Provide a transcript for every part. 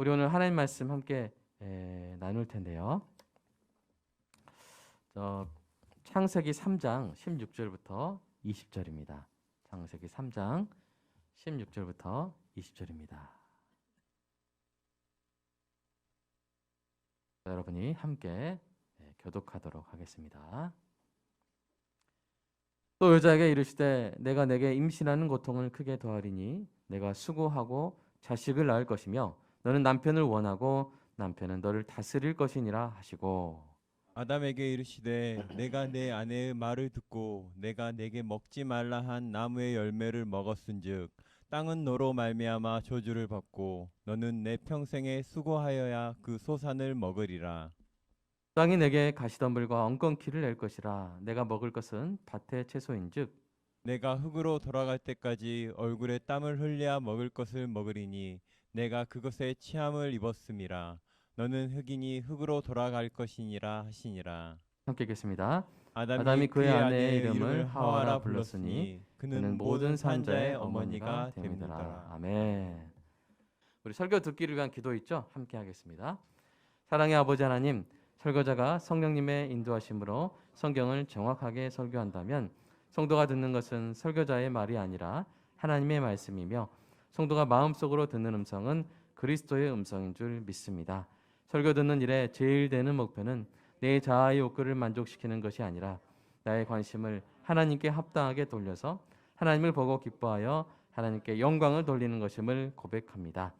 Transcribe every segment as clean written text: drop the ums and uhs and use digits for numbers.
우리 오늘 하나님 말씀 함께 나눌 텐데요. 창세기 3장 16절부터 20절입니다. 창세기 3장 16절부터 20절입니다. 여러분이 함께 교독하도록 하겠습니다. 또 여자에게 이르시되 내가 내게 임신하는 고통을 크게 더하리니 내가 수고하고 자식을 낳을 것이며 너는 남편을 원하고 남편은 너를 다스릴 것이니라 하시고 아담에게 이르시되 내가 내 아내의 말을 듣고 내가 내게 먹지 말라 한 나무의 열매를 먹었은즉 땅은 너로 말미암아 저주를 받고 너는 내 평생에 수고하여야 그 소산을 먹으리라. 땅이 내게 가시덤불과 엉겅퀴를 낼 것이라 내가 먹을 것은 밭의 채소인즉 내가 흙으로 돌아갈 때까지 얼굴에 땀을 흘려 먹을 것을 먹으리니 내가 그것에 취함을 입었음이라. 너는 흙이니 흙으로 돌아갈 것이니라 하시니라. 함께 읽겠습니다. 아담이 그의 아내의 이름을 하와라 불렀으니 그는 모든 산자의 어머니가 됨이더라. 아멘. 우리 설교 듣기를 위한 기도 있죠? 함께 하겠습니다. 사랑의 아버지 하나님, 설교자가 성령님의 인도하심으로 성경을 정확하게 설교한다면 성도가 듣는 것은 설교자의 말이 아니라 하나님의 말씀이며 성도가 마음속으로 듣는 음성은 그리스도의 음성인 줄 믿습니다. 설교 듣는 일에 제일 되는 목표는 내 자아의 욕구를 만족시키는 것이 아니라 나의 관심을 하나님께 합당하게 돌려서 하나님을 보고 기뻐하여 하나님께 영광을 돌리는 것임을 고백합니다.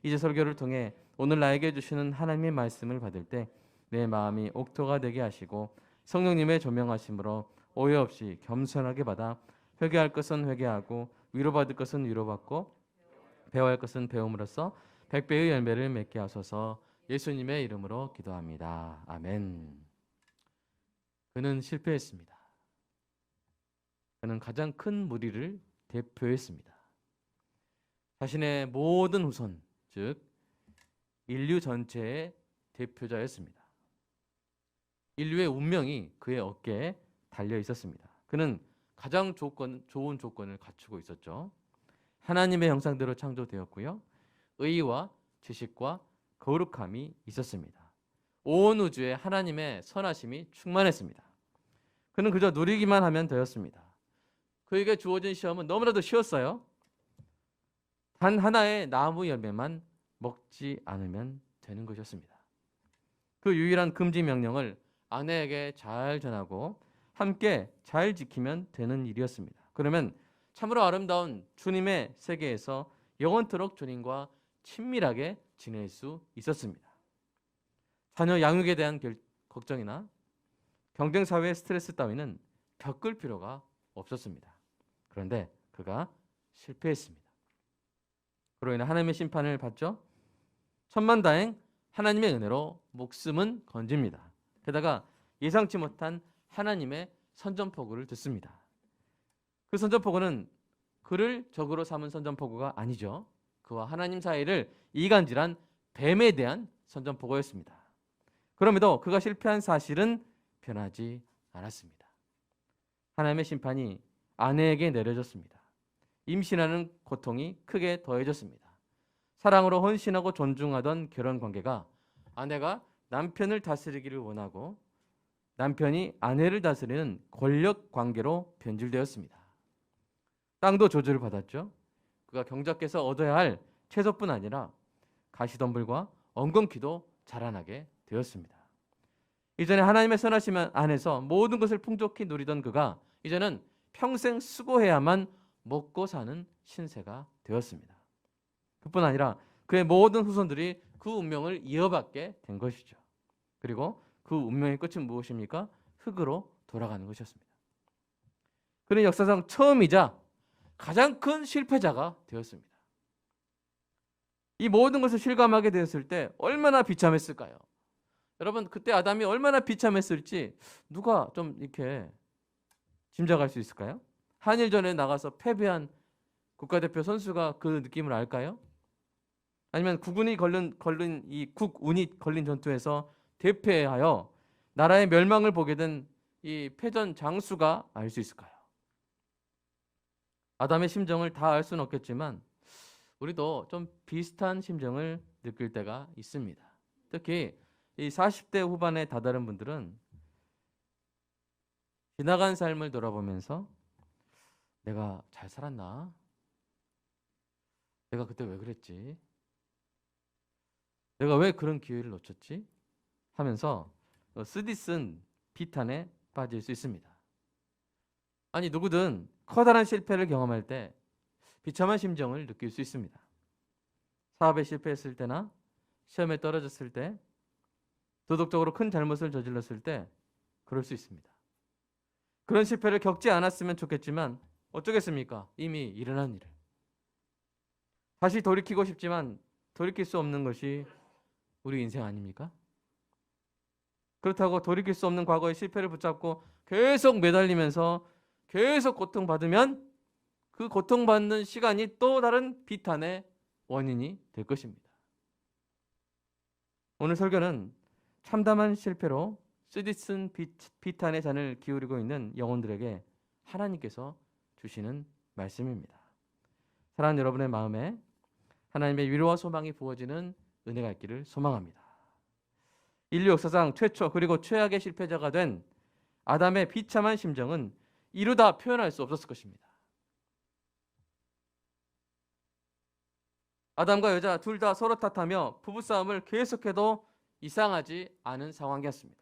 이제 설교를 통해 오늘 나에게 주시는 하나님의 말씀을 받을 때 내 마음이 옥토가 되게 하시고 성령님의 조명하심으로 오해 없이 겸손하게 받아 회개할 것은 회개하고 위로받을 것은 위로받고 배워야 할 것은 배움으로써 백배의 열매를 맺게 하소서. 예수님의 이름으로 기도합니다. 아멘. 그는 실패했습니다. 그는 가장 큰 무리를 대표했습니다. 자신의 모든 후손, 즉 인류 전체의 대표자였습니다. 인류의 운명이 그의 어깨에 달려 있었습니다. 그는 가장 좋은 조건을 갖추고 있었죠. 하나님의 형상대로 창조되었고요. 의와 지식과 거룩함이 있었습니다. 온 우주에 하나님의 선하심이 충만했습니다. 그는 그저 누리기만 하면 되었습니다. 그에게 주어진 시험은 너무나도 쉬웠어요. 단 하나의 나무 열매만 먹지 않으면 되는 것이었습니다. 그 유일한 금지 명령을 아내에게 잘 전하고 함께 잘 지키면 되는 일이었습니다. 그러면 참으로 아름다운 주님의 세계에서 영원토록 주님과 친밀하게 지낼 수 있었습니다. 자녀 양육에 대한 걱정이나 경쟁사회의 스트레스 따위는 겪을 필요가 없었습니다. 그런데 그가 실패했습니다. 그로 인해 하나님의 심판을 받죠. 천만다행 하나님의 은혜로 목숨은 건집니다. 게다가 예상치 못한 하나님의 선전포고를 듣습니다. 그 선전포고는 그를 적으로 삼은 선전포고가 아니죠. 그와 하나님 사이를 이간질한 뱀에 대한 선전포고였습니다. 그럼에도 그가 실패한 사실은 변하지 않았습니다. 하나님의 심판이 아내에게 내려졌습니다. 임신하는 고통이 크게 더해졌습니다. 사랑으로 헌신하고 존중하던 결혼 관계가 아내가 남편을 다스리기를 원하고 남편이 아내를 다스리는 권력 관계로 변질되었습니다. 땅도 저주를 받았죠. 그가 경작해서 얻어야 할 채소뿐 아니라 가시덤불과 엉겅퀴도 자라나게 되었습니다. 이전에 하나님의 선하심 안에서 모든 것을 풍족히 누리던 그가 이제는 평생 수고해야만 먹고 사는 신세가 되었습니다. 그뿐 아니라 그의 모든 후손들이 그 운명을 이어받게 된 것이죠. 그리고 그 운명의 끝은 무엇입니까? 흙으로 돌아가는 것이었습니다. 그는 역사상 처음이자 가장 큰 실패자가 되었습니다. 이 모든 것을 실감하게 되었을 때 얼마나 비참했을까요? 여러분, 그때 아담이 얼마나 비참했을지 누가 좀 이렇게 짐작할 수 있을까요? 한일전에 나가서 패배한 국가대표 선수가 그 느낌을 알까요? 아니면 국운이 걸린 전투에서 대패하여 나라의 멸망을 보게 된 이 패전 장수가 알 수 있을까요? 아담의 심정을 다 알 수는 없겠지만 우리도 좀 비슷한 심정을 느낄 때가 있습니다. 특히 이 40대 후반에 다다른 분들은 지나간 삶을 돌아보면서 내가 잘 살았나? 내가 그때 왜 그랬지? 내가 왜 그런 기회를 놓쳤지? 하면서 쓰디쓴 비탄에 빠질 수 있습니다. 아니 누구든 커다란 실패를 경험할 때 비참한 심정을 느낄 수 있습니다. 사업에 실패했을 때나 시험에 떨어졌을 때, 도덕적으로 큰 잘못을 저질렀을 때 그럴 수 있습니다. 그런 실패를 겪지 않았으면 좋겠지만 어쩌겠습니까? 이미 일어난 일을. 다시 돌이키고 싶지만 돌이킬 수 없는 것이 우리 인생 아닙니까? 그렇다고 돌이킬 수 없는 과거의 실패를 붙잡고 계속 매달리면서 계속 고통받으면 그 고통받는 시간이 또 다른 비탄의 원인이 될 것입니다. 오늘 설교는 참담한 실패로 쓰디쓴 비탄의 잔을 기울이고 있는 영혼들에게 하나님께서 주시는 말씀입니다. 사랑하는 여러분의 마음에 하나님의 위로와 소망이 부어지는 은혜가 있기를 소망합니다. 인류 역사상 최초 그리고 최악의 실패자가 된 아담의 비참한 심정은 이루다 표현할 수 없었을 것입니다. 아담과 여자 둘 다 서로 탓하며 부부싸움을 계속해도 이상하지 않은 상황이었습니다.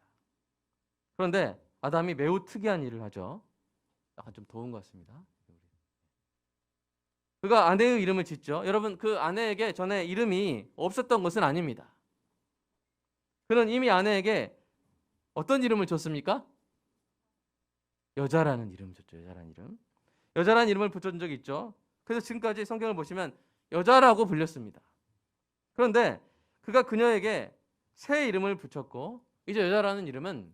그런데 아담이 매우 특이한 일을 하죠. 약간 좀 더운 것 같습니다. 그가 아내의 이름을 짓죠. 여러분, 그 아내에게 전에 이름이 없었던 것은 아닙니다. 그는 이미 아내에게 어떤 이름을 줬습니까? 여자라는 이름을 줬죠. 여자라는 이름. 여자라는 이름을 붙여준 적이 있죠. 그래서 지금까지 성경을 보시면 여자라고 불렸습니다. 그런데 그가 그녀에게 새 이름을 붙였고 이제 여자라는 이름은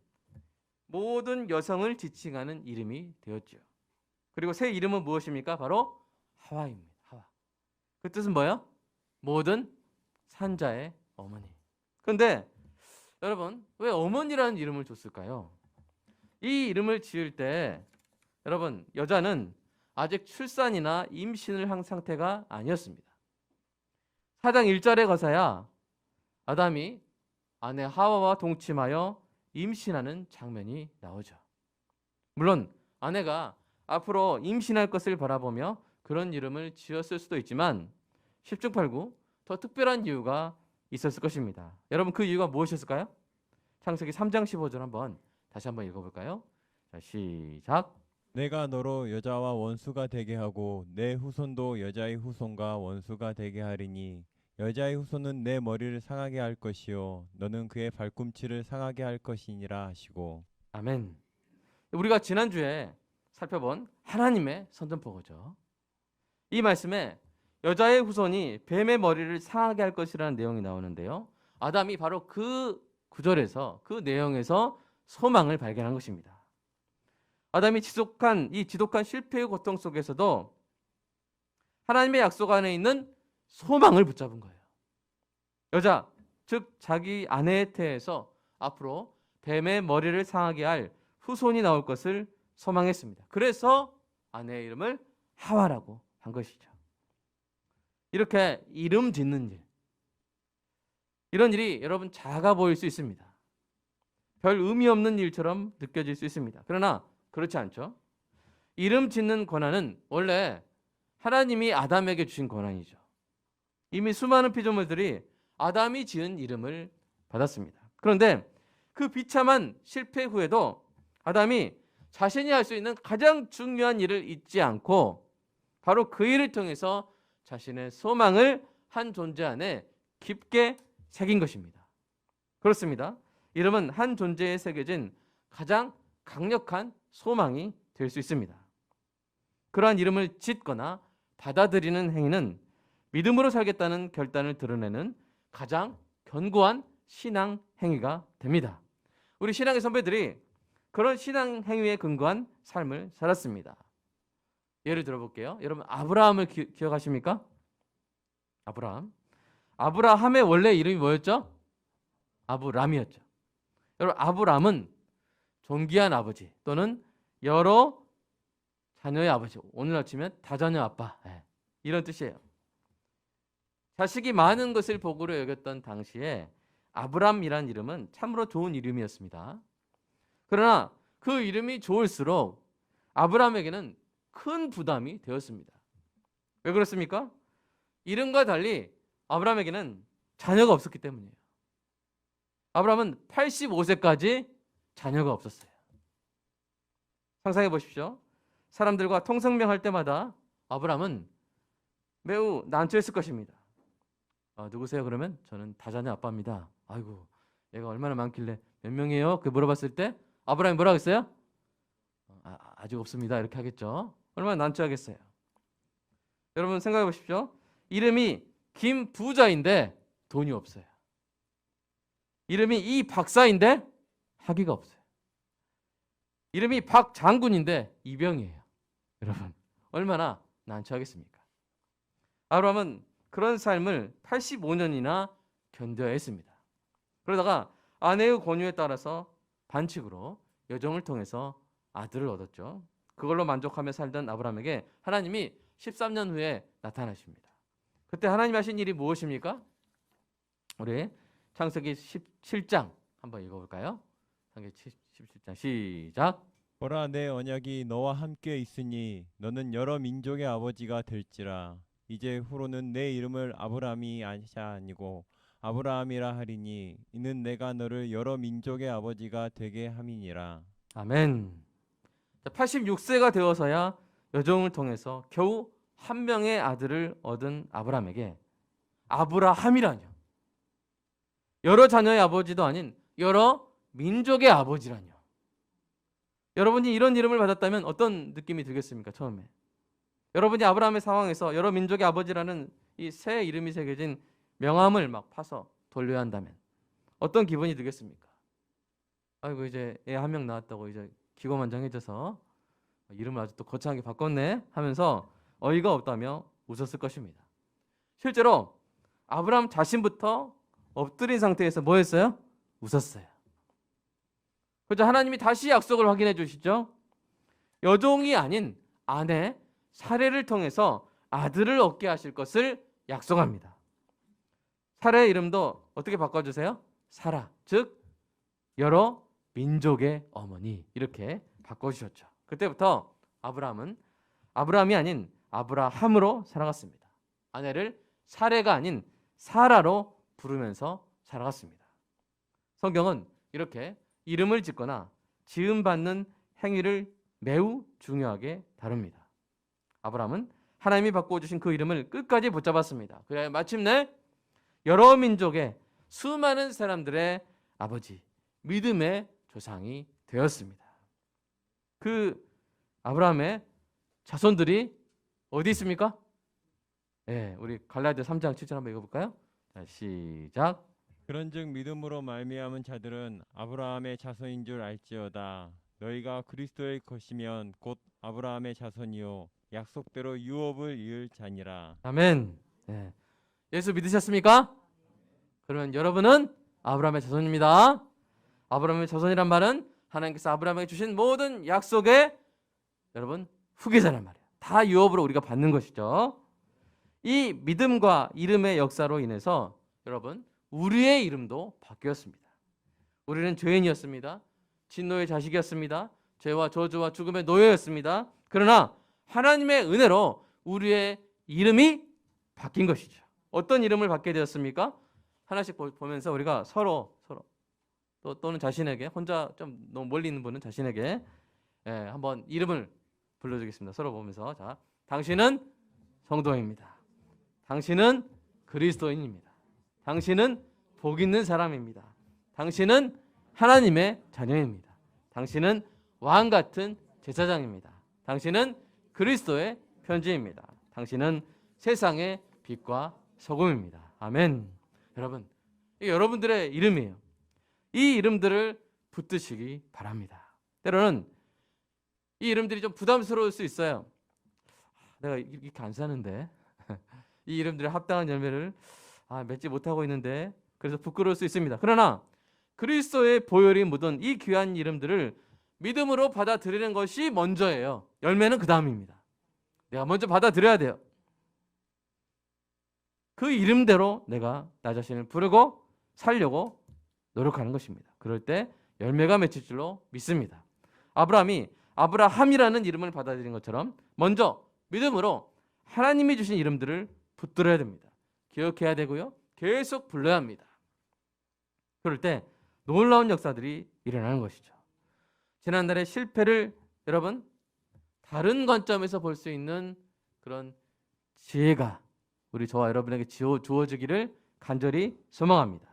모든 여성을 지칭하는 이름이 되었죠. 그리고 새 이름은 무엇입니까? 바로 하와입니다. 하와. 그 뜻은 뭐예요? 모든 산자의 어머니. 그런데 여러분, 왜 어머니라는 이름을 줬을까요? 이 이름을 지을 때 여러분, 여자는 아직 출산이나 임신을 한 상태가 아니었습니다. 4장 1절에 가서야 아담이 아내 하와와 동침하여 임신하는 장면이 나오죠. 물론 아내가 앞으로 임신할 것을 바라보며 그런 이름을 지었을 수도 있지만 10중 8구 더 특별한 이유가 있었을 것입니다. 여러분, 그 이유가 무엇이었을까요? 창세기 3장 15절 한번 다시 한번 읽어볼까요? 자, 시작. 내가 너로 여자와 원수가 되게 하고 내 후손도 여자의 후손과 원수가 되게 하리니 여자의 후손은 내 머리를 상하게 할 것이요 너는 그의 발꿈치를 상하게 할 것이니라 하시고. 아멘. 우리가 지난주에 살펴본 하나님의 선전포고죠. 이 말씀에 여자의 후손이 뱀의 머리를 상하게 할 것이라는 내용이 나오는데요. 아담이 바로 그 구절에서 그 내용에서 소망을 발견한 것입니다. 아담이 지독한 실패의 고통 속에서도 하나님의 약속 안에 있는 소망을 붙잡은 거예요. 여자, 즉 자기 아내의 태에서 앞으로 뱀의 머리를 상하게 할 후손이 나올 것을 소망했습니다. 그래서 아내의 이름을 하와라고 한 것이죠. 이렇게 이름 짓는 일, 이런 일이 여러분 작아 보일 수 있습니다. 별 의미 없는 일처럼 느껴질 수 있습니다. 그러나 그렇지 않죠. 이름 짓는 권한은 원래 하나님이 아담에게 주신 권한이죠. 이미 수많은 피조물들이 아담이 지은 이름을 받았습니다. 그런데 그 비참한 실패 후에도 아담이 자신이 할 수 있는 가장 중요한 일을 잊지 않고 바로 그 일을 통해서 자신의 소망을 한 존재 안에 깊게 새긴 것입니다. 그렇습니다. 이름은 한 존재에 새겨진 가장 강력한 소망이 될 수 있습니다. 그러한 이름을 짓거나 받아들이는 행위는 믿음으로 살겠다는 결단을 드러내는 가장 견고한 신앙 행위가 됩니다. 우리 신앙의 선배들이 그런 신앙 행위에 근거한 삶을 살았습니다. 예를 들어볼게요. 여러분, 아브라함을 기억하십니까? 아브라함의 원래 이름이 뭐였죠? 아브람이었죠. 여러분, 아브람은 존귀한 아버지 또는 여러 자녀의 아버지, 오늘날 치면 다자녀 아빠, 이런 뜻이에요. 자식이 많은 것을 복으로 여겼던 당시에 아브람이란 이름은 참으로 좋은 이름이었습니다. 그러나 그 이름이 좋을수록 아브람에게는 큰 부담이 되었습니다. 왜 그렇습니까? 이름과 달리 아브람에게는 자녀가 없었기 때문이에요. 아브람은 85세까지 자녀가 없었어요. 상상해 보십시오. 사람들과 통성명할 때마다 아브람은 매우 난처했을 것입니다. 누구세요? 그러면 저는 다자녀 아빠입니다. 아이고, 얘가 얼마나 많길래 몇 명이에요? 그 물어봤을 때 아브라함이 뭐라고 했어요? 아직 없습니다. 이렇게 하겠죠. 얼마나 난처하겠어요. 여러분 생각해 보십시오. 이름이 김부자인데 돈이 없어요. 이름이 이박사인데 학위가 없어요. 이름이 박장군인데 이병이에요. 여러분 얼마나 난처하겠습니까? 아브라함은 그런 삶을 85년이나 견뎌야 했습니다. 그러다가 아내의 권유에 따라서 반칙으로 여종을 통해서 아들을 얻었죠. 그걸로 만족하며 살던 아브라함에게 하나님이 13년 후에 나타나십니다. 그때 하나님 하신 일이 무엇입니까? 우리 창세기 17장 한번 읽어볼까요? 창세기 17장 시작. 보라, 내 언약이 너와 함께 있으니 너는 여러 민족의 아버지가 될지라. 이제 후로는 내 이름을 아브라함이 아니고 아브라함이라 하리니 이는 내가 너를 여러 민족의 아버지가 되게 함이니라. 아멘. 86세가 되어서야 여종을 통해서 겨우 한 명의 아들을 얻은 아브라함에게 아브라함이라뇨. 여러 자녀의 아버지도 아닌 여러 민족의 아버지라뇨. 여러분이 이런 이름을 받았다면 어떤 느낌이 들겠습니까? 처음에. 여러분이 아브라함의 상황에서 여러 민족의 아버지라는 이 새 이름이 새겨진 명함을 막 파서 돌려야 한다면 어떤 기분이 들겠습니까? 아이고 이제 애 한 명 낳았다고 이제 기고만장해져서 이름을 아주 또 거창하게 바꿨네 하면서 어이가 없다며 웃었을 것입니다. 실제로 아브라함 자신부터 엎드린 상태에서 뭐 했어요? 웃었어요. 그래서 하나님이 다시 약속을 확인해 주시죠. 여종이 아닌 아내 사례를 통해서 아들을 얻게 하실 것을 약속합니다. 사례의 이름도 어떻게 바꿔주세요? 사라, 즉 여러 민족의 어머니 이렇게 바꿔주셨죠. 그때부터 아브라함은 아브라함이 아닌 아브라함으로 살아갔습니다. 아내를 사례가 아닌 사라로 부르면서 살아갔습니다. 성경은 이렇게 이름을 짓거나 지음받는 행위를 매우 중요하게 다룹니다. 아브라함은 하나님이 바꿔주신 그 이름을 끝까지 붙잡았습니다. 그래야 마침내 여러 민족의 수많은 사람들의 아버지, 믿음의 조상이 되었습니다. 그 아브라함의 자손들이 어디 있습니까? 네, 우리 갈라디아 3장 7절 한번 읽어볼까요? 자, 시작. 그런즉 믿음으로 말미암은 자들은 아브라함의 자손인 줄 알지어다. 너희가 그리스도의 것이면 곧 아브라함의 자손이요 약속대로 유업을 이을 자니라. 아멘. 네. 예수 믿으셨습니까? 그러면 여러분은 아브라함의 자손입니다. 아브라함의 자손이란 말은 하나님께서 아브라함에게 주신 모든 약속의 여러분 후계자란 말이에요. 다 유업으로 우리가 받는 것이죠. 이 믿음과 이름의 역사로 인해서 여러분 우리의 이름도 바뀌었습니다. 우리는 죄인이었습니다. 진노의 자식이었습니다. 죄와 저주와 죽음의 노예였습니다. 그러나 하나님의 은혜로 우리의 이름이 바뀐 것이죠. 어떤 이름을 받게 되었습니까? 하나씩 보면서 우리가 서로 또는 자신에게 혼자 좀 너무 멀리 있는 분은 자신에게 한번 이름을 불러주겠습니다. 서로 보면서 자, 당신은 성도입니다. 당신은 그리스도인입니다. 당신은 복 있는 사람입니다. 당신은 하나님의 자녀입니다. 당신은 왕 같은 제사장입니다. 당신은 그리스도의 편지입니다. 당신은 세상의 빛과 소금입니다. 아멘. 여러분, 이게 여러분들의 이름이에요. 이 이름들을 붙드시기 바랍니다. 때로는 이 이름들이 좀 부담스러울 수 있어요. 내가 이렇게 안 사는데 이 이름들의 합당한 열매를 맺지 못하고 있는데 그래서 부끄러울 수 있습니다. 그러나 그리스도의 보혈이 묻은 이 귀한 이름들을 믿음으로 받아들이는 것이 먼저예요. 열매는 그 다음입니다. 내가 먼저 받아들여야 돼요. 그 이름대로 내가 나 자신을 부르고 살려고 노력하는 것입니다. 그럴 때 열매가 맺힐 줄로 믿습니다. 아브라함이 아브라함이라는 이름을 받아들인 것처럼 먼저 믿음으로 하나님이 주신 이름들을 붙들어야 됩니다. 기억해야 되고요. 계속 불러야 합니다. 그럴 때 놀라운 역사들이 일어나는 것이죠. 지난날의 실패를 여러분 다른 관점에서 볼 수 있는 그런 지혜가 우리 저와 여러분에게 주어지기를 간절히 소망합니다.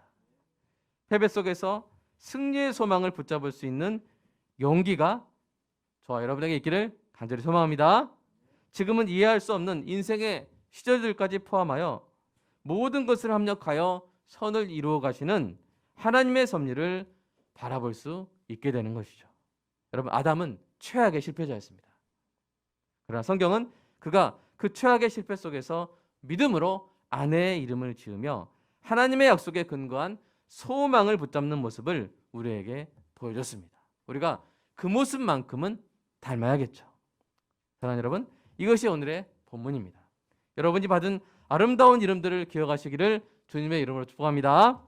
패배 속에서 승리의 소망을 붙잡을 수 있는 용기가 저와 여러분에게 있기를 간절히 소망합니다. 지금은 이해할 수 없는 인생의 시절들까지 포함하여 모든 것을 합력하여 선을 이루어 가시는 하나님의 섭리를 바라볼 수 있게 되는 것이죠. 여러분, 아담은 최악의 실패자였습니다. 그러나 성경은 그가 그 최악의 실패 속에서 믿음으로 아내의 이름을 지으며 하나님의 약속에 근거한 소망을 붙잡는 모습을 우리에게 보여줬습니다. 우리가 그 모습만큼은 닮아야겠죠. 사랑하는 여러분, 이것이 오늘의 본문입니다. 여러분이 받은 아름다운 이름들을 기억하시기를 주님의 이름으로 축복합니다.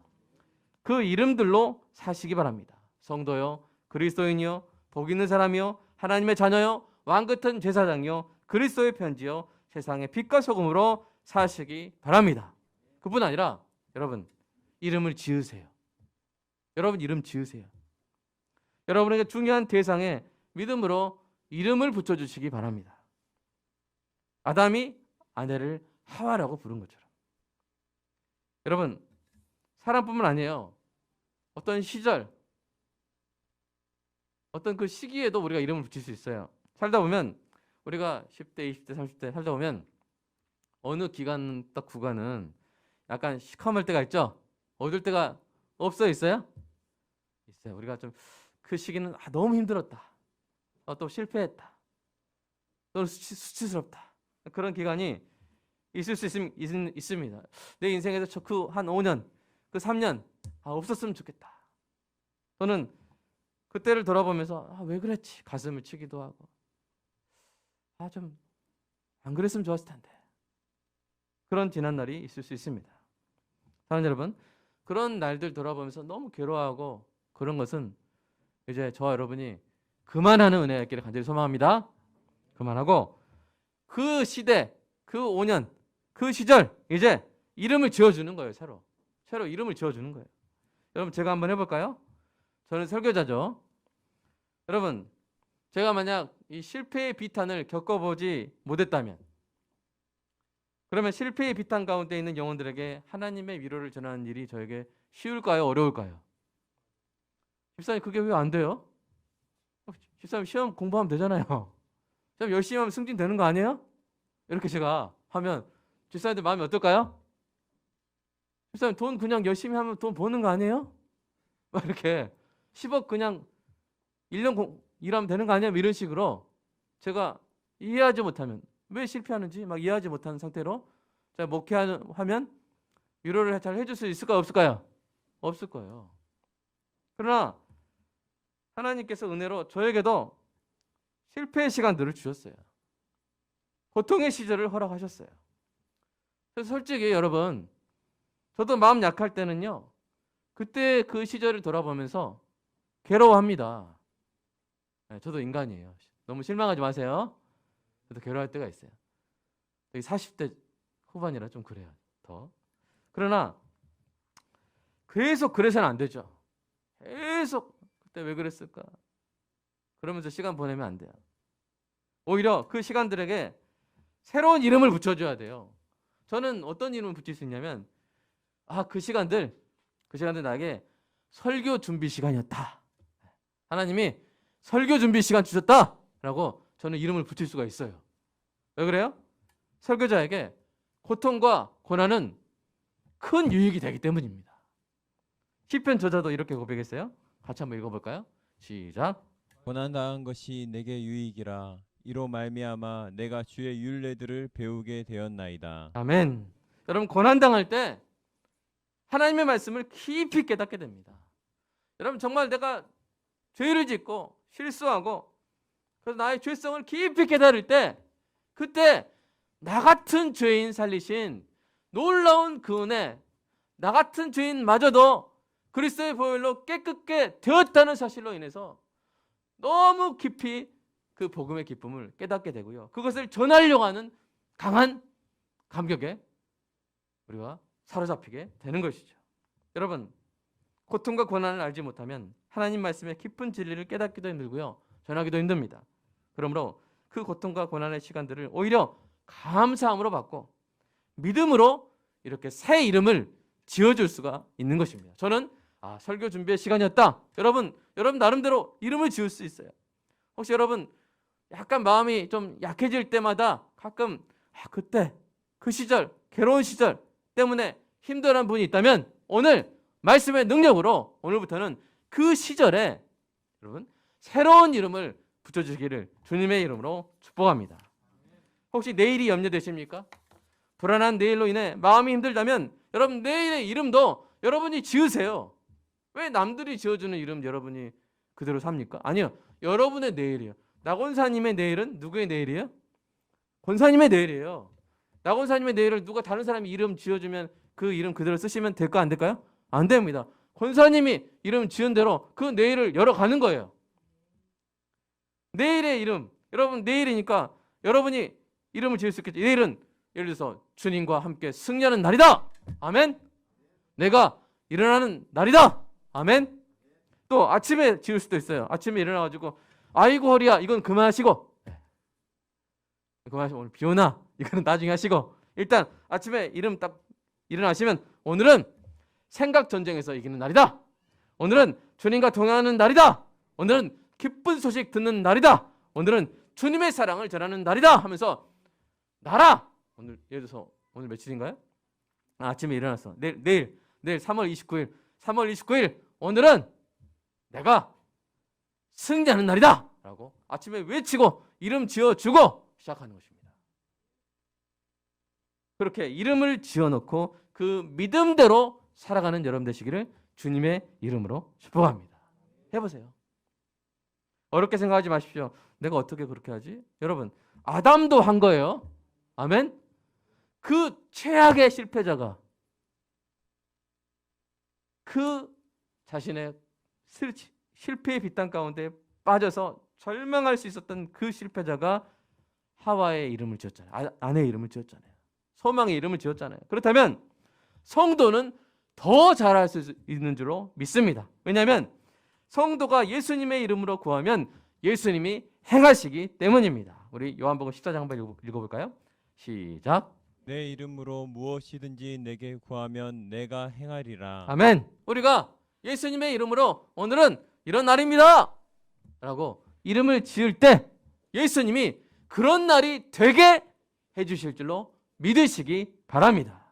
그 이름들로 사시기 바랍니다. 성도요, 그리스도인이요, 복 있는 사람이요, 하나님의 자녀요, 왕 같은 제사장이요, 그리스도의 편지요, 세상의 빛과 소금으로 사시기 바랍니다. 그뿐 아니라 여러분 이름을 지으세요. 여러분 이름 지으세요. 여러분에게 중요한 대상에 믿음으로 이름을 붙여주시기 바랍니다. 아담이 아내를 하와라고 부른 것처럼. 여러분 사람뿐만 아니에요. 어떤 시절, 어떤 그 시기에도 우리가 이름을 붙일 수 있어요. 살다 보면 우리가 10대, 20대, 30대 살다 보면 어느 기간 딱 구간은 약간 시커멀 때가 있죠. 어두울 때가 있어요? 있어요. 우리가 좀 그 시기는 너무 힘들었다. 또 실패했다. 또는 수치스럽다. 그런 기간이 있을 수 있습니다. 내 인생에서 그 한 5년, 그 3년 없었으면 좋겠다. 또는 그때를 돌아보면서 왜 그랬지? 가슴을 치기도 하고 좀 안 그랬으면 좋았을 텐데. 그런 지난 날이 있을 수 있습니다. 사랑하는 여러분, 그런 날들 돌아보면서 너무 괴로워하고 그런 것은 이제 저와 여러분이 그만하는 은혜가 있기를 간절히 소망합니다. 그만하고 그 시대, 그 5년, 그 시절 이제 이름을 지어주는 거예요. 새로 이름을 지어주는 거예요. 여러분 제가 한번 해볼까요? 저는 설교자죠. 여러분 제가 만약 이 실패의 비탄을 겪어보지 못했다면 그러면 실패의 비탄 가운데 있는 영혼들에게 하나님의 위로를 전하는 일이 저에게 쉬울까요? 어려울까요? 집사님 그게 왜 안 돼요? 집사님 시험 공부하면 되잖아요. 시험 열심히 하면 승진되는 거 아니에요? 이렇게 제가 하면 집사님들 마음이 어떨까요? 집사님 돈 그냥 열심히 하면 돈 버는 거 아니에요? 막 이렇게 10억 그냥 1년 일하면 되는 거 아니야? 이런 식으로 제가 이해하지 못하면 왜 실패하는지 막 이해하지 못하는 상태로 제가 목회하면 위로를 잘 해줄 수 있을까요? 없을까요? 없을 거예요. 그러나 하나님께서 은혜로 저에게도 실패의 시간들을 주셨어요. 고통의 시절을 허락하셨어요. 그래서 솔직히 여러분 저도 마음 약할 때는요. 그때 그 시절을 돌아보면서 괴로워합니다. 저도 인간이에요. 너무 실망하지 마세요. 저도 괴로워할 때가 있어요. 40대 후반이라 좀 그래요. 더. 그러나 계속 그래서는 안 되죠. 계속 그때 왜 그랬을까? 그러면서 시간 보내면 안 돼요. 오히려 그 시간들에게 새로운 이름을 붙여줘야 돼요. 저는 어떤 이름을 붙일 수 있냐면 그 시간들 나에게 설교 준비 시간이었다. 하나님이 설교 준비 시간 주셨다라고 저는 이름을 붙일 수가 있어요. 왜 그래요? 설교자에게 고통과 고난은 큰 유익이 되기 때문입니다. 시편 저자도 이렇게 고백했어요. 같이 한번 읽어볼까요? 시작. 고난당한 것이 내게 유익이라 이로 말미암아 내가 주의 율례들을 배우게 되었나이다. 아멘. 여러분 고난당할 때 하나님의 말씀을 깊이 깨닫게 됩니다. 여러분 정말 내가 죄를 짓고 실수하고 그래서 나의 죄성을 깊이 깨달을 때 그때 나 같은 죄인 살리신 놀라운 그 은혜, 나 같은 죄인마저도 그리스도의 보혈로 깨끗게 되었다는 사실로 인해서 너무 깊이 그 복음의 기쁨을 깨닫게 되고요. 그것을 전하려고 하는 강한 감격에 우리가 사로잡히게 되는 것이죠. 여러분, 고통과 고난을 알지 못하면 하나님 말씀의 깊은 진리를 깨닫기도 힘들고요. 전하기도 힘듭니다. 그러므로 그 고통과 고난의 시간들을 오히려 감사함으로 받고 믿음으로 이렇게 새 이름을 지어줄 수가 있는 것입니다. 저는 설교 준비의 시간이었다. 여러분 나름대로 이름을 지을 수 있어요. 혹시 여러분 약간 마음이 좀 약해질 때마다 가끔 그때 그 시절 괴로운 시절 때문에 힘들어한 분이 있다면 오늘 말씀의 능력으로 오늘부터는 그 시절에 여러분 새로운 이름을 붙여주시기를 주님의 이름으로 축복합니다. 혹시 내일이 염려되십니까? 불안한 내일로 인해 마음이 힘들다면 여러분 내일의 이름도 여러분이 지으세요. 왜 남들이 지어주는 이름 여러분이 그대로 삽니까? 아니요. 여러분의 내일이에요. 나권사님의 내일은 누구의 내일이에요? 권사님의 내일이에요. 나권사님의 내일을 누가 다른 사람이 이름 지어주면 그 이름 그대로 쓰시면 될까 안 될까요? 안 됩니다. 권사님이 이름 지은 대로 그 내일을 열어가는 거예요. 내일의 이름, 여러분 내일이니까 여러분이 이름을 지을 수 있겠죠. 내일은 예를 들어서 주님과 함께 승리하는 날이다. 아멘. 내가 일어나는 날이다. 아멘. 또 아침에 지을 수도 있어요. 아침에 일어나가지고 아이고 허리야 이건 그만하시고 그만하시고 오늘 비 오나 이거는 나중에 하시고 일단 아침에 이름 딱 일어나시면 오늘은 생각 전쟁에서 이기는 날이다. 오늘은 주님과 동행하는 날이다. 오늘은 기쁜 소식 듣는 날이다. 오늘은 주님의 사랑을 전하는 날이다 하면서 나라 오늘 예를 들어서 오늘 며칠인가요? 아침에 일어났어. 내일 3월 29일 오늘은 내가 승리하는 날이다 라고 아침에 외치고 이름 지어주고 시작하는 것입니다. 그렇게 이름을 지어놓고 그 믿음대로 살아가는 여러분 되시기를 주님의 이름으로 축복합니다. 해보세요. 어렵게 생각하지 마십시오. 내가 어떻게 그렇게 하지? 여러분 아담도 한 거예요. 아멘. 그 최악의 실패자가 그 자신의 실패의 빗단 가운데 빠져서 절망할 수 있었던 그 실패자가 하와의 이름을 지었잖아요. 아내의 이름을 지었잖아요. 소망의 이름을 지었잖아요. 그렇다면 성도는 더 잘할 수 있는 줄로 믿습니다. 왜냐하면 성도가 예수님의 이름으로 구하면 예수님이 행하시기 때문입니다. 우리 요한복음 14장 한번 읽어볼까요? 시작. 내 이름으로 무엇이든지 내게 구하면 내가 행하리라. 아멘. 우리가 예수님의 이름으로 오늘은 이런 날입니다 라고 이름을 지을 때 예수님이 그런 날이 되게 해주실 줄로 믿으시기 바랍니다.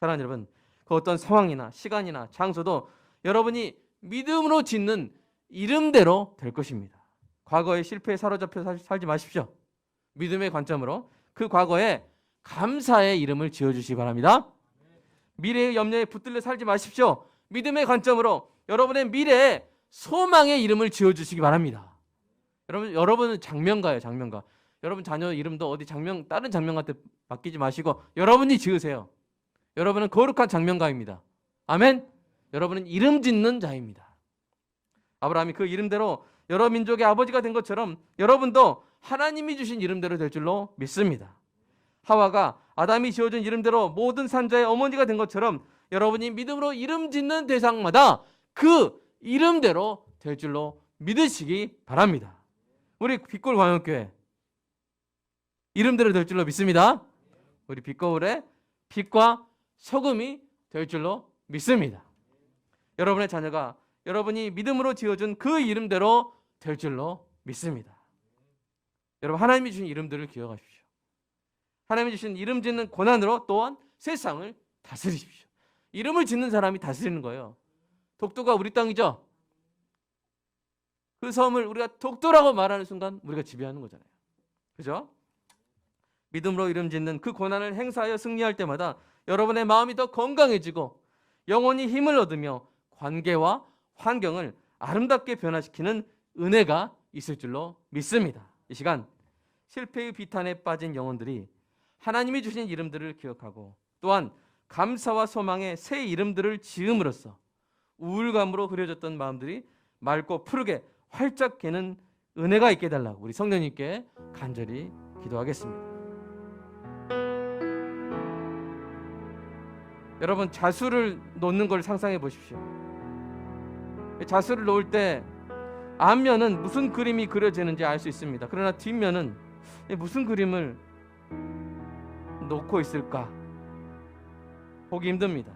사랑하는 여러분, 그 어떤 상황이나 시간이나 장소도 여러분이 믿음으로 짓는 이름대로 될 것입니다. 과거의 실패에 사로잡혀 살지 마십시오. 믿음의 관점으로 그 과거에 감사의 이름을 지어주시기 바랍니다. 미래의 염려에 붙들려 살지 마십시오. 믿음의 관점으로 여러분의 미래에 소망의 이름을 지어주시기 바랍니다. 여러분은 장명가예요. 장명가. 여러분 자녀 이름도 어디 다른 장명가한테 맡기지 마시고 여러분이 지으세요. 여러분은 거룩한 장명가입니다. 아멘. 여러분은 이름 짓는 자입니다. 아브라함이 그 이름대로 여러 민족의 아버지가 된 것처럼 여러분도 하나님이 주신 이름대로 될 줄로 믿습니다. 하와가 아담이 지어준 이름대로 모든 산자의 어머니가 된 것처럼 여러분이 믿음으로 이름 짓는 대상마다 그 이름대로 될 줄로 믿으시기 바랍니다. 우리 빛골 광역교회 이름대로 될 줄로 믿습니다. 우리 빛거울의 빛과 소금이 될 줄로 믿습니다. 여러분의 자녀가 여러분이 믿음으로 지어준 그 이름대로 될 줄로 믿습니다. 여러분 하나님이 주신 이름들을 기억하십시오. 하나님이 주신 이름 짓는 고난으로 또한 세상을 다스리십시오. 이름을 짓는 사람이 다스리는 거예요. 독도가 우리 땅이죠. 그 섬을 우리가 독도라고 말하는 순간 우리가 지배하는 거잖아요. 그죠? 믿음으로 이름 짓는 그 고난을 행사하여 승리할 때마다 여러분의 마음이 더 건강해지고 영혼이 힘을 얻으며 관계와 환경을 아름답게 변화시키는 은혜가 있을 줄로 믿습니다. 이 시간 실패의 비탄에 빠진 영혼들이 하나님이 주신 이름들을 기억하고 또한 감사와 소망의 새 이름들을 지음으로써 우울감으로 흐려졌던 마음들이 맑고 푸르게 활짝 개는 은혜가 있게 해달라고 우리 성령님께 간절히 기도하겠습니다. 여러분, 자수를 놓는 걸 상상해 보십시오. 자수를 놓을 때 앞면은 무슨 그림이 그려지는지 알 수 있습니다. 그러나 뒷면은 무슨 그림을 놓고 있을까 보기 힘듭니다.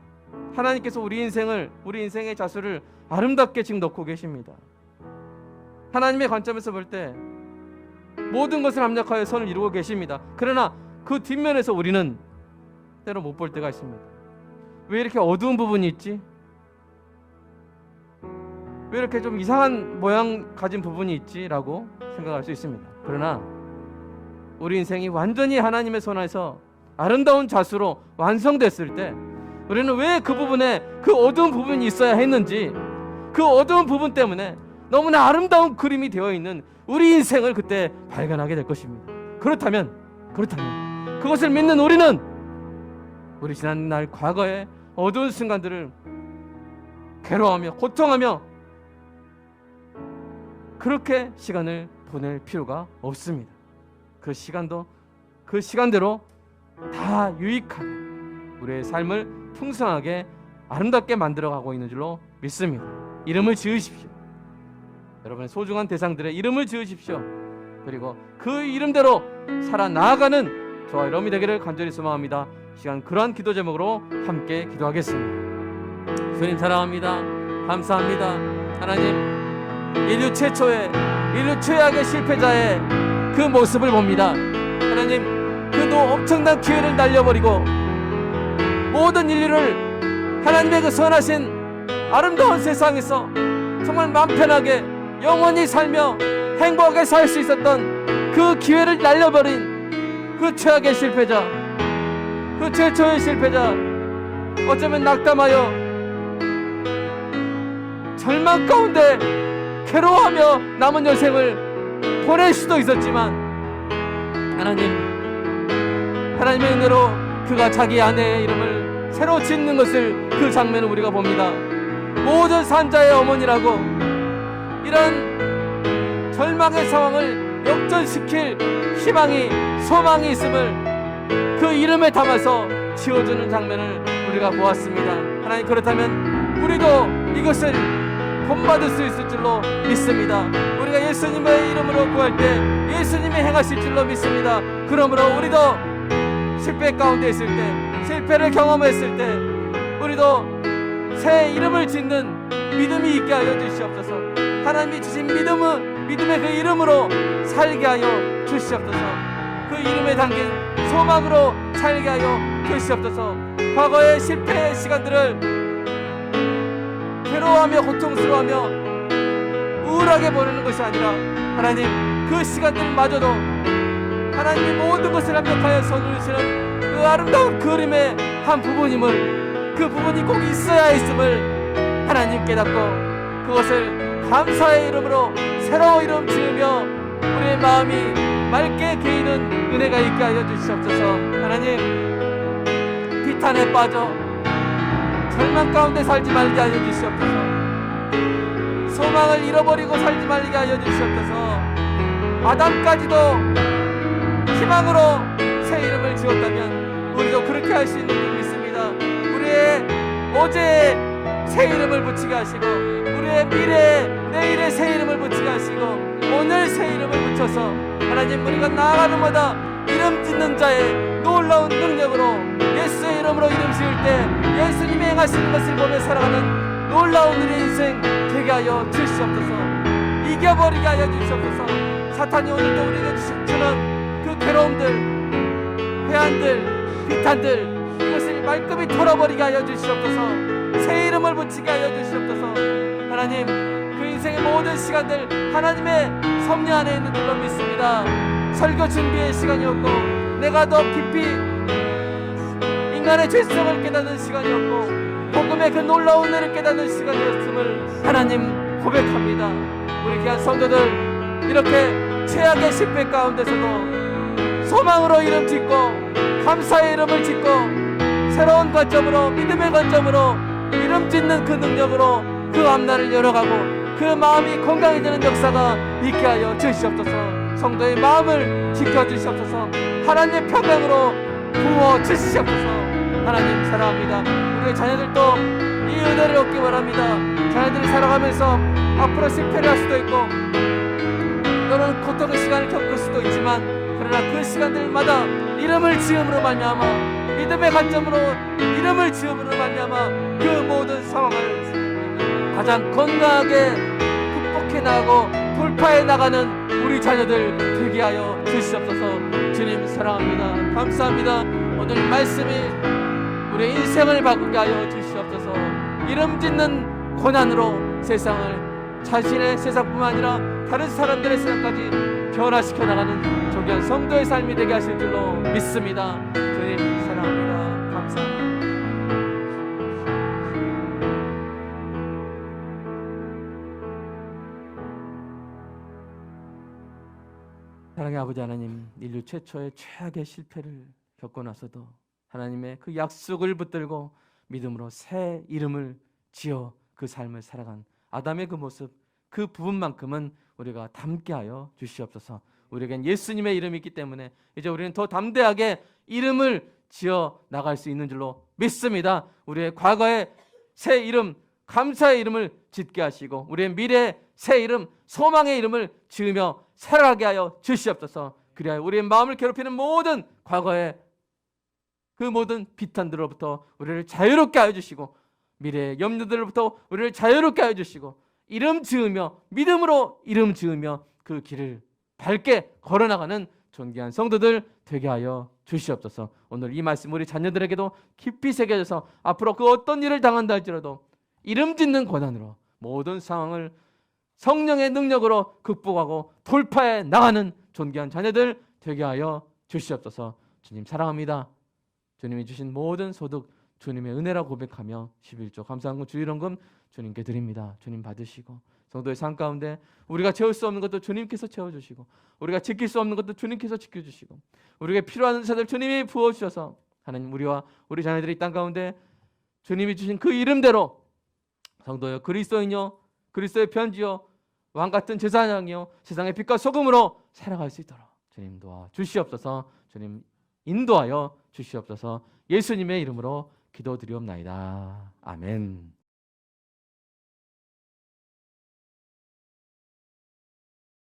하나님께서 우리 인생의 자수를 아름답게 지금 놓고 계십니다. 하나님의 관점에서 볼 때 모든 것을 합력하여 선을 이루고 계십니다. 그러나 그 뒷면에서 우리는 때로 못 볼 때가 있습니다. 왜 이렇게 어두운 부분이 있지? 왜 이렇게 좀 이상한 모양 가진 부분이 있지? 라고 생각할 수 있습니다. 그러나 우리 인생이 완전히 하나님의 손 안에서 아름다운 자수로 완성됐을 때 우리는 왜 그 부분에 그 어두운 부분이 있어야 했는지, 그 어두운 부분 때문에 너무나 아름다운 그림이 되어 있는 우리 인생을 그때 발견하게 될 것입니다. 그렇다면 그것을 믿는 우리는 우리 지난날 과거의 어두운 순간들을 괴로워하며 고통하며 그렇게 시간을 보낼 필요가 없습니다. 그 시간대로 다 유익하게 우리의 삶을 풍성하게 아름답게 만들어가고 있는 줄로 믿습니다. 이름을 지으십시오. 여러분의 소중한 대상들의 이름을 지으십시오. 그리고 그 이름대로 살아나가는 저와 여러분이 되기를 간절히 소망합니다. 시간 그러한 기도 제목으로 함께 기도하겠습니다. 주님 사랑합니다. 감사합니다. 하나님, 인류 최악의 실패자의 그 모습을 봅니다. 하나님, 그 엄청난 기회를 날려버리고 모든 인류를 하나님의 그 선하신 아름다운 세상에서 정말 마음 편하게 영원히 살며 행복하게 살 수 있었던 그 기회를 날려버린 그 최악의 실패자, 그 최초의 실패자, 어쩌면 낙담하여 절망 가운데 괴로워하며 남은 여생을 보낼 수도 있었지만 하나님의 은혜로 그가 자기 아내의 이름을 새로 짓는 것을, 그 장면을 우리가 봅니다. 모든 산자의 어머니라고 이런 절망의 상황을 역전시킬 희망이, 소망이 있음을 그 이름에 담아서 지어주는 장면을 우리가 보았습니다. 하나님, 그렇다면 우리도 이것을 본받을 수 있을 줄로 믿습니다. 우리가 예수님의 이름으로 구할 때 예수님이 행하실 줄로 믿습니다. 그러므로 우리도 실패 가운데 있을 때, 실패를 경험했을 때 우리도 새 이름을 짓는 믿음이 있게 하여 주시옵소서. 하나님이 주신 믿음의 그 이름으로 살게 하여 주시옵소서. 그 이름에 담긴 소망으로 살게 하여 주시옵소서. 과거의 실패의 시간들을 괴로워하며 고통스러워하며 우울하게 보내는 것이 아니라 하나님, 그 시간들마저도 하나님이 모든 것을 완벽하여 선으시는 그 아름다운 그림의 한 부분임을, 그 부분이 꼭 있어야 했음을 하나님 깨닫고 그것을 감사의 이름으로 새로 이름 지으며 우리의 마음이 맑게 개이는 은혜가 있게 하여 주시옵소서. 하나님, 비탄에 빠져 절망 가운데 살지 말게 하여 주시옵소서. 소망을 잃어버리고 살지 말게 하여 주시옵소서. 아담까지도 희망으로 새 이름을 지었다면 우리도 그렇게 할 수 있는 줄 믿습니다. 우리의 어제의 새 이름을 붙이게 하시고 우리의 미래, 내일의 새 이름을 붙이게 하시고 오늘 새 이름을 붙여서 하나님, 우리가 나아가는 마다 이름 짓는 자의 놀라운 능력으로 예수의 이름으로 이름 지을 때 예수님이 행하시는 것을 보며 살아가는 놀라운 우리의 인생 되게 하여 주시옵소서. 이겨버리게 하여 주시옵소서. 사탄이 오늘도 우리에게 주는 그 괴로움들, 회한들, 비탄들, 이것을 말끔히 털어버리게 하여 주시옵소서. 새 이름을 붙이게 하여 주시옵소서. 하나님, 그 인생의 모든 시간들 하나님의 섭리 안에 있는 줄로 믿습니다. 설교 준비의 시간이었고 내가 더 깊이 인간의 죄성을 깨닫는 시간이었고 복음의 그 놀라운 은혜를 깨닫는 시간이었음을 하나님 고백합니다. 우리 귀한 성도들, 이렇게 최악의 실패 가운데서도 소망으로 이름 짓고 감사의 이름을 짓고 새로운 관점으로, 믿음의 관점으로, 이름 짓는 그 능력으로 그 앞날을 열어가고 그 마음이 건강해지는 역사가 있게 하여 주시옵소서. 성도의 마음을 지켜주시옵소서. 하나님의 평강으로 부어주시옵소서. 하나님 사랑합니다. 우리의 자녀들도 이 은혜를 얻기 원합니다. 자녀들이 살아가면서 앞으로 실패를 할 수도 있고 또는 고통의 시간을 겪을 수도 있지만, 그러나 그 시간들마다 이름을 지음으로 말미암아, 믿음의 관점으로 이름을 지음으로 말미암아 그 모든 상황을 가장 건강하게 극복해 나가고 돌파해 나가는 우리 자녀들 되게 하여 주시옵소서. 주님 사랑합니다. 감사합니다. 오늘 말씀이 우리의 인생을 바꾸게 하여 주시옵소서. 이름 짓는 고난으로 세상을, 자신의 세상뿐만 아니라 다른 사람들의 세상까지 변화시켜 나가는 존귀한 성도의 삶이 되게 하실 줄로 믿습니다. 주님 사랑합니다. 감사합니다. 사랑의 아버지 하나님, 인류 최초의 최악의 실패를 겪고 나서도 하나님의 그 약속을 붙들고 믿음으로 새 이름을 지어 그 삶을 살아간 아담의 그 모습, 그 부분만큼은 우리가 담게 하여 주시옵소서. 우리에겐 예수님의 이름이 있기 때문에 이제 우리는 더 담대하게 이름을 지어 나갈 수 있는 줄로 믿습니다. 우리의 과거의 새 이름, 감사의 이름을 짓게 하시고 우리의 미래의 새 이름, 소망의 이름을 지으며 살아가게 하여 주시옵소서. 그리하여 우리의 마음을 괴롭히는 모든 과거의 그 모든 비탄들로부터 우리를 자유롭게 하여 주시고 미래의 염려들로부터 우리를 자유롭게 하여 주시고 이름 지으며 믿음으로 이름 지으며 그 길을 밝게 걸어나가는 존귀한 성도들 되게 하여 주시옵소서. 오늘 이 말씀 우리 자녀들에게도 깊이 새겨져서 앞으로 그 어떤 일을 당한다 할지라도 이름 짓는 권한으로 모든 상황을 성령의 능력으로 극복하고 돌파해 나가는 존귀한 자녀들 되게 하여 주시옵소서. 주님 사랑합니다. 주님이 주신 모든 소득 주님의 은혜라 고백하며 11조 감사한금 주일원금 주님께 드립니다. 주님 받으시고 성도의 삶 가운데 우리가 채울 수 없는 것도 주님께서 채워주시고 우리가 지킬 수 없는 것도 주님께서 지켜주시고 우리에게 필요한 은사들 주님이 부어주셔서 하나님 우리와 우리 자녀들이 땅 가운데 주님이 주신 그 이름대로 성도여 그리스도인이요 그리스도의 편지요 왕같은 제사장이요 세상의 빛과 소금으로 살아갈 수 있도록 주님 도와 주시옵소서. 주님 인도하여 주시옵소서. 예수님의 이름으로 기도드리옵나이다. 아멘.